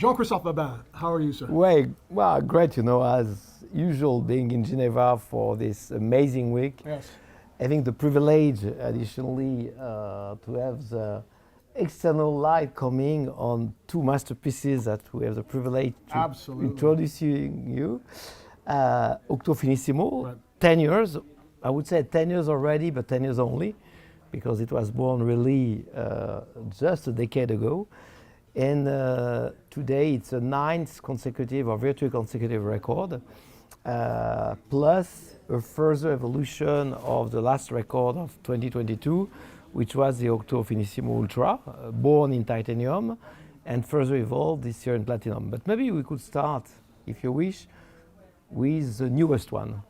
Jean-Christophe Babin, how are you, sir? Well, great, as usual, being in Geneva for this amazing week. Yes. Having the privilege, additionally, to have the external light coming on two masterpieces that we have the privilege to introducing you. Octo Finissimo, Right. 10 years, I would say 10 years already, but 10 years only, because it was born really just a decade ago. And today it's a ninth consecutive or virtual consecutive record, plus a further evolution of the last record of 2022, which was the Octo Finissimo Ultra, born in titanium, and further evolved this year in platinum. But maybe we could start, if you wish, with the newest one.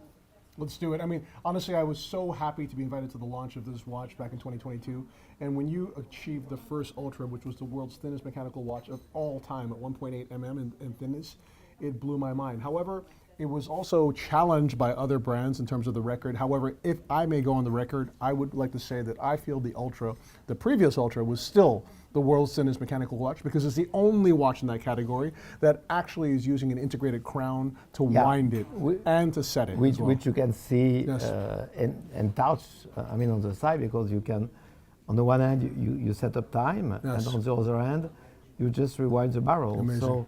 Let's do it. I mean, honestly, I was so happy to be invited to the launch of this watch back in 2022. And when you achieved the first Ultra, which was the world's thinnest mechanical watch of all time at 1.8 mm in thickness, it blew my mind. However, it was also challenged by other brands in terms of the record. However, if I may go on the record, I would like to say that I feel the Ultra, the previous Ultra, was still the world's thinnest mechanical watch because it's the only watch in that category that actually is using an integrated crown to wind it and to set it. Which, as well. which you can see Yes. and touch, on the side, because you can, on the one hand, you set up time, Yes. and on the other hand, you just rewind the barrel. Amazing. So,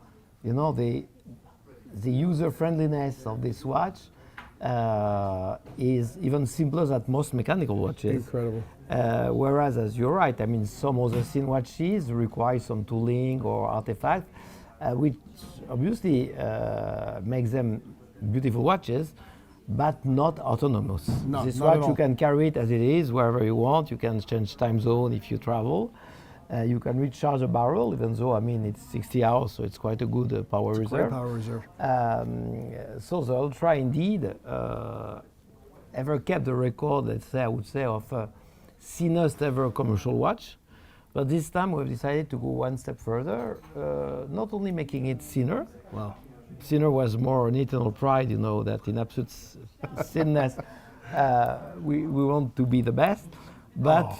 the user friendliness of this watch is even simpler than most mechanical watches. Incredible. Whereas, as you're right, some other thin watches require some tooling or artifact, which obviously makes them beautiful watches, but not autonomous. No, This not at watch, all. you can carry it as it is, wherever you want. You can change time zone if you travel. You can recharge a barrel, even though, it's 60 hours, so it's quite a good power Great reserve. power reserve. So the Ultra indeed ever kept the record, let's say, I would say, of thinnest ever commercial watch. But this time we've decided to go one step further, not only making it thinner. Wow. Thinner was more an eternal pride, that in absolute thinness we want to be the best. But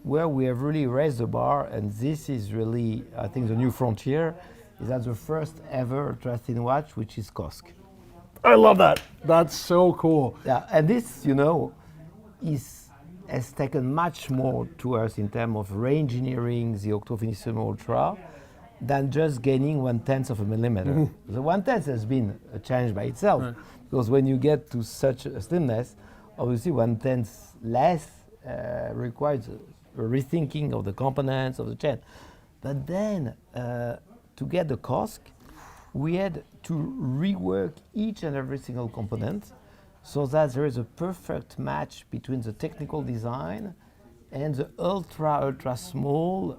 where we have really raised the bar, and this is really, I think, the new frontier, is that the first ever ultra-thin watch, which is COSC. I love that. That's so cool. Yeah, and this, has taken much more to us in terms of re-engineering the Octo Finissimo Ultra than just gaining 1/10 of a millimeter. Mm-hmm. The 1/10 has been a change by itself, Right. because when you get to such a thinness, obviously 1/10 less requires a rethinking of the components of the chain. But then, to get the COSC, we had to rework each and every single component so that there is a perfect match between the technical design and the ultra small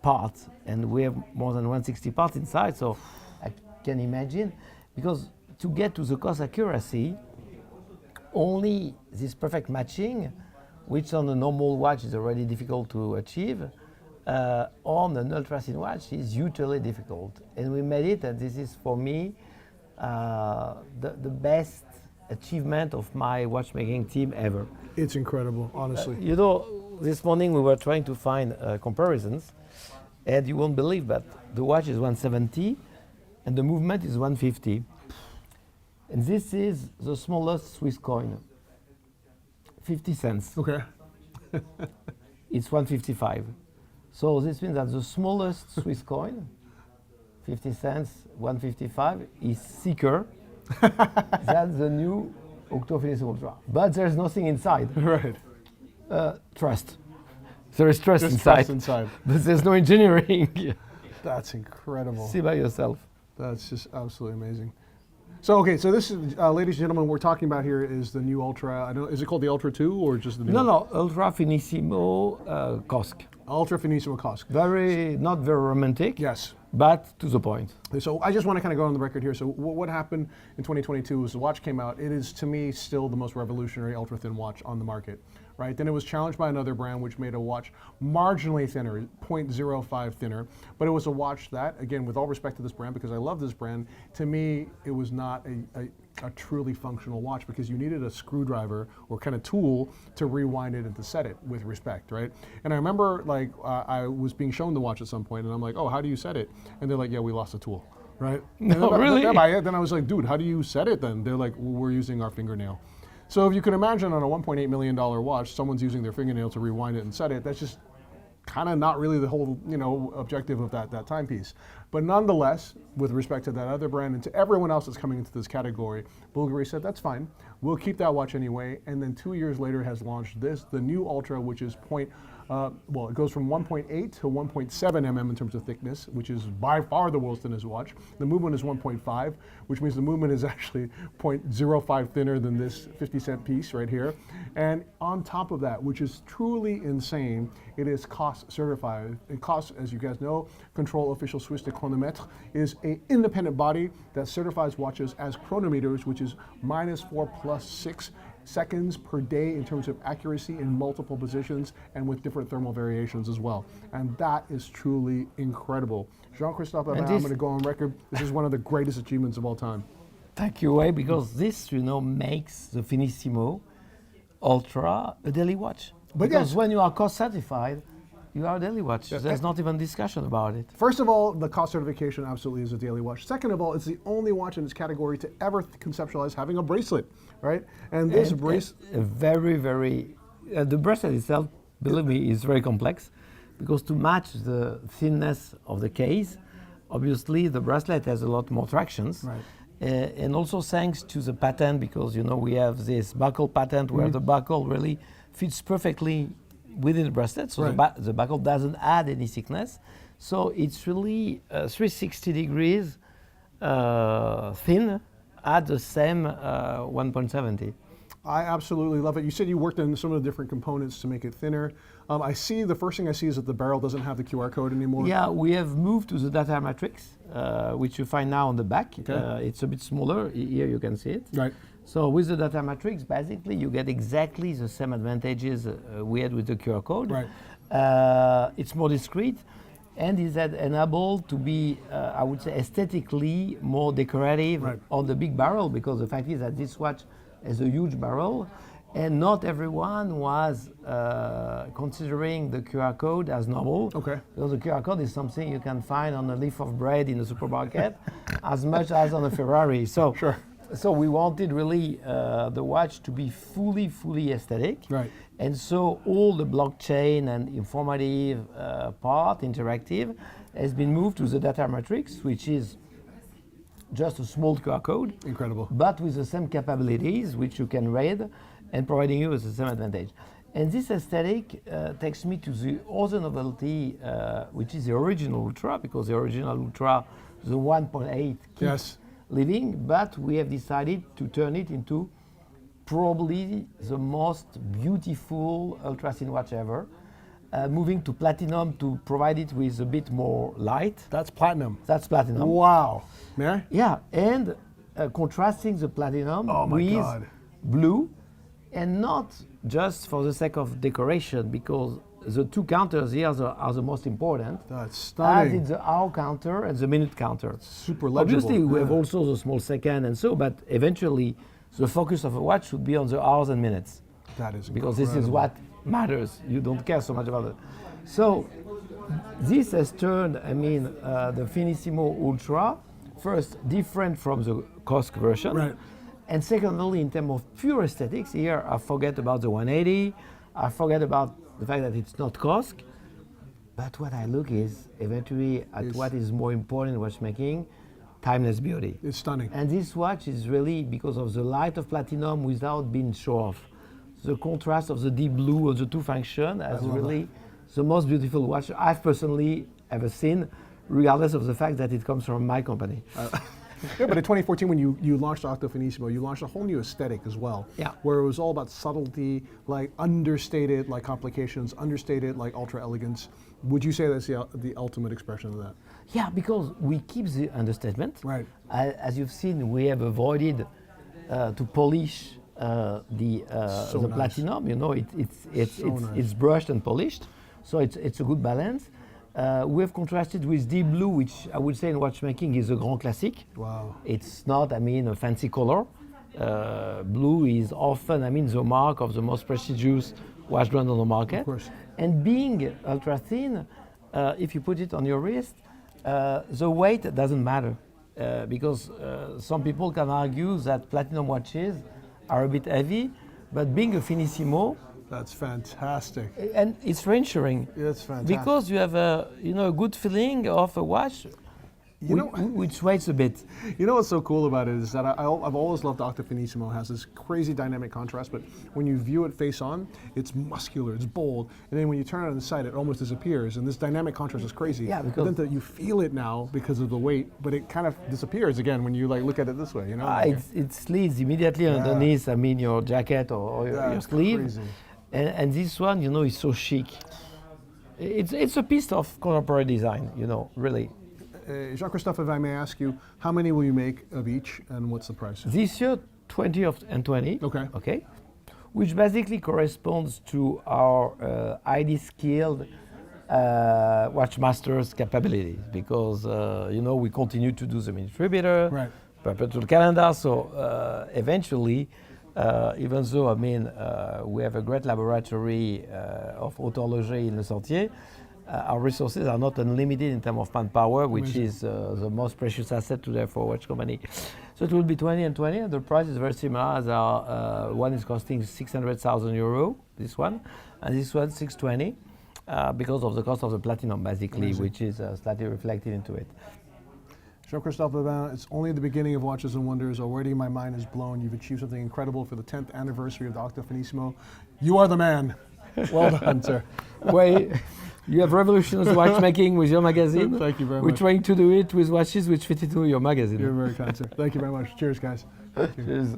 parts. And we have more than 160 parts inside, so I can imagine, because to get to the COSC accuracy, only this perfect matching, which on a normal watch is already difficult to achieve, on an ultra-thin watch is hugely difficult. And we made it, and this is for me the best achievement of my watchmaking team ever. It's incredible, honestly. This morning we were trying to find comparisons, and you won't believe, but the watch is 170 and the movement is 150. And this is the smallest Swiss coin, 50 cents. Okay. It's 155. So this means that the smallest Swiss coin, 50 cents, 155, is thicker than the new Octo Finissimo Ultra. But there's nothing inside. Right. Trust. There is trust Just inside. trust inside. But there's no engineering. That's incredible. See by yourself. That's just absolutely amazing. So, okay, so this is, ladies and gentlemen, we're talking about here is the new Ultra. I don't, is it called the Ultra 2 or just the new? No, Ultra Finissimo COSC. Ultra Finissimo COSC. Not very romantic, Yes. but to the point. So I just want to kind of go on the record here. So what happened in 2022 was the watch came out. It is, to me, still the most revolutionary ultra-thin watch on the market. right? Then it was challenged by another brand which made a watch marginally thinner, 0.05 thinner, but it was a watch that, again, with all respect to this brand, because I love this brand, to me, it was not a truly functional watch because you needed a screwdriver or kind of tool to rewind it and to set it with respect, right? And I remember like I was being shown the watch at some point and I'm like, oh, how do you set it? And they're like, yeah, we lost the tool, right? No, really? Then I was like, dude, how do you set it then? They're like, well, we're using our fingernail. So if you can imagine on a $1.8 million watch, someone's using their fingernail to rewind it and set it, that's just kind of not really the whole, objective of that timepiece. But nonetheless, with respect to that other brand and to everyone else that's coming into this category, Bulgari said, that's fine. We'll keep that watch anyway. And then 2 years later has launched the new Ultra, which is it goes from 1.8 to 1.7 mm in terms of thickness, which is by far the world's thinnest watch. The movement is 1.5, which means the movement is actually 0.05 thinner than this 50-cent piece right here. And on top of that, which is truly insane, it is COS certified. And COS, as you guys know, Control Official Suisse de Chronomètre, is an independent body that certifies watches as chronometers, which is -4 + 6 seconds per day in terms of accuracy in multiple positions and with different thermal variations as well. And that is truly incredible. Jean-Christophe Babin, I'm going to go on record, this is one of the greatest achievements of all time. Thank you, Wei, because this, makes the Finissimo Ultra a daily watch. But because yes, when you are COS certified, you are a daily watch. There's not even discussion about it. first of all, the COS certification absolutely is a daily watch. Second of all, it's the only watch in its category to ever conceptualize having a bracelet, right? And this bracelet... The bracelet itself, believe me, is very complex because to match the thinness of the case, obviously the bracelet has a lot more tractions. Right. And also thanks to the patent, because we have this buckle patent where the buckle really fits perfectly within the bracelet, so the buckle doesn't add any thickness. So it's really 360 degrees thin at the same 1.70. I absolutely love it. You said you worked on some of the different components to make it thinner. The first thing I see is that the barrel doesn't have the QR code anymore. Yeah, we have moved to the data matrix, which you find now on the back. Okay. It's a bit smaller. Here you can see it. Right. So with the data matrix, basically you get exactly the same advantages we had with the QR code. Right. It's more discreet, and is enabled to be, I would say, aesthetically more decorative on the big barrel, because the fact is that this watch has a huge barrel, and not everyone was considering the QR code as normal. Okay. Because the QR code is something you can find on a leaf of bread in the supermarket as much as on a Ferrari. So, Sure. So we wanted really the watch to be fully aesthetic. Right. And so all the blockchain and informative part, interactive, has been moved to the data matrix, which is just a small QR code. Incredible. But with the same capabilities, which you can read, and providing you with the same advantage. And this aesthetic takes me to the other novelty, which is the original Ultra, because the original Ultra, the 1.8, Yes. living, but we have decided to turn it into probably the most beautiful ultra thin watch ever, moving to platinum to provide it with a bit more light. That's platinum. That's platinum. Wow. May I? Yeah, and contrasting the platinum with blue, and not just for the sake of decoration, because the two counters here are the most important. That's stunning. As it's the hour counter and the minute counter. Super legible. Obviously, we have also the small second and so, but eventually, the focus of a watch should be on the hours and minutes. That is because this is what matters. You don't care so much about it. So this has turned, the Finissimo Ultra, first different from the COSC version. Right. And secondly, in terms of pure aesthetics, here I forget about the 180, I forget about the fact that it's not COSC, but what I look is eventually at what is more important in watchmaking, timeless beauty. It's stunning. And this watch is really because of the light of platinum without being show off. The contrast of the deep blue of the two functions as really the most beautiful watch I've personally ever seen, regardless of the fact that it comes from my company. Yeah, but in 2014, when you launched Octo Finissimo, you launched a whole new aesthetic as well. Yeah. Where it was all about subtlety, like understated, like complications, understated, like ultra elegance. Would you say that's the ultimate expression of that? Yeah, because we keep the understatement. Right. As you've seen, we have avoided to polish So the nice. platinum. You know, Nice. it's brushed and polished, so it's a good balance. We have contrasted with deep blue, which I would say in watchmaking is a grand classique. Wow. It's not, I mean, a fancy color. Blue is often, I mean, the mark of the most prestigious watch brand on the market. Of course. And being ultra thin, if you put it on your wrist, the weight doesn't matter. Because some people can argue that platinum watches are a bit heavy, but being a finissimo, That's fantastic. and it's reassuring That's fantastic. because you have a a good feeling of a watch, You know- which weighs a bit. You know what's so cool about it is that I've always loved the Octo Finissimo. It has this crazy dynamic contrast, but when you view it face on, it's muscular, it's bold, and then when you turn it on the side, it almost disappears. And this dynamic contrast is crazy. Yeah, But because- then you feel it now because of the weight, but it kind of disappears again when you like look at it this way. You know, like, It slides immediately underneath. I mean, your jacket or your it's sleeve. crazy. And this one, is so chic. It's a piece of contemporary design, really. Jean-Christophe, if I may ask you, how many will you make of each, and what's the price? This year, 20 and 20. Okay. Okay. Which basically corresponds to our highly skilled watchmasters' capabilities, because we continue to do the distributor, Right. perpetual calendar. So eventually, even though we have a great laboratory of horlogerie in Le Sentier, our resources are not unlimited in terms of manpower, which is the most precious asset today for a watch company. So it will be 20 and 20, and the price is very similar. As our one is costing 600,000 euro, this one, and this one 620, because of the cost of the platinum, basically, Amazing. which is slightly reflected into it. Jean-Christophe Babin, it's only the beginning of Watches and Wonders. Already my mind is blown. You've achieved something incredible for the 10th anniversary of the Octo Finissimo. You are the man. Well done, sir. Well, you have revolutionized watchmaking with your magazine. Thank you very We're much. trying to do it with watches which fit into your magazine. You're very kind, sir. Thank you very much. Cheers, guys. Cheers.